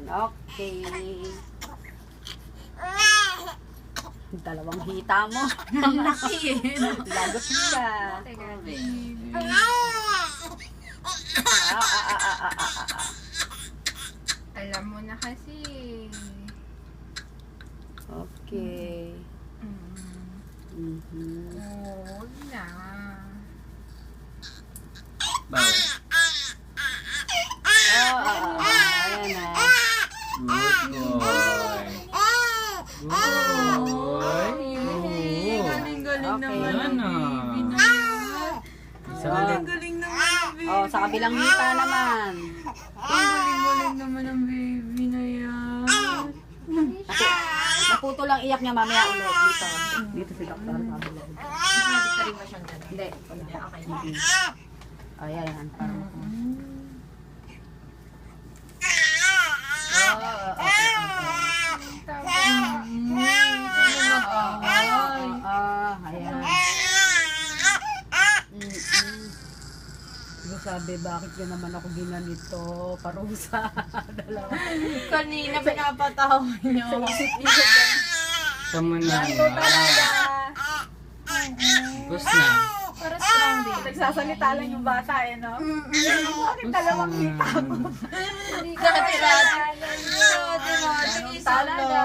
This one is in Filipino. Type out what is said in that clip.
Okay. Dalawang hita mo. Ang laki eh. Lagot ka. Teka, baby. Alam mo na kasi. Okay. Huwag na. Bawal. Ayan na. Good boy. Good boy. Galing-galing Okay. naman Ano? ang baby na yan. Isa ulit. Galing naman ang baby. Oh, sa kabilang hita naman. Ang galing-galing naman ang baby na yan. Naputo lang iyak niya mamaya ulit dito. Dito si Dr. Pablo. Dito rin ba siyang gano'n? Hindi. Okay. Ayan. Parang. Ayan. Diba sabi, bakit yun naman ako ginanito? Parusa. Dalawa. Kanina pinapatawag niyo. Tama na. Bus na. Para strong baby. Nagsasalita lang yung bata eh, no? Bakit dalawang hita mo? Hindi ka tira. Talaga.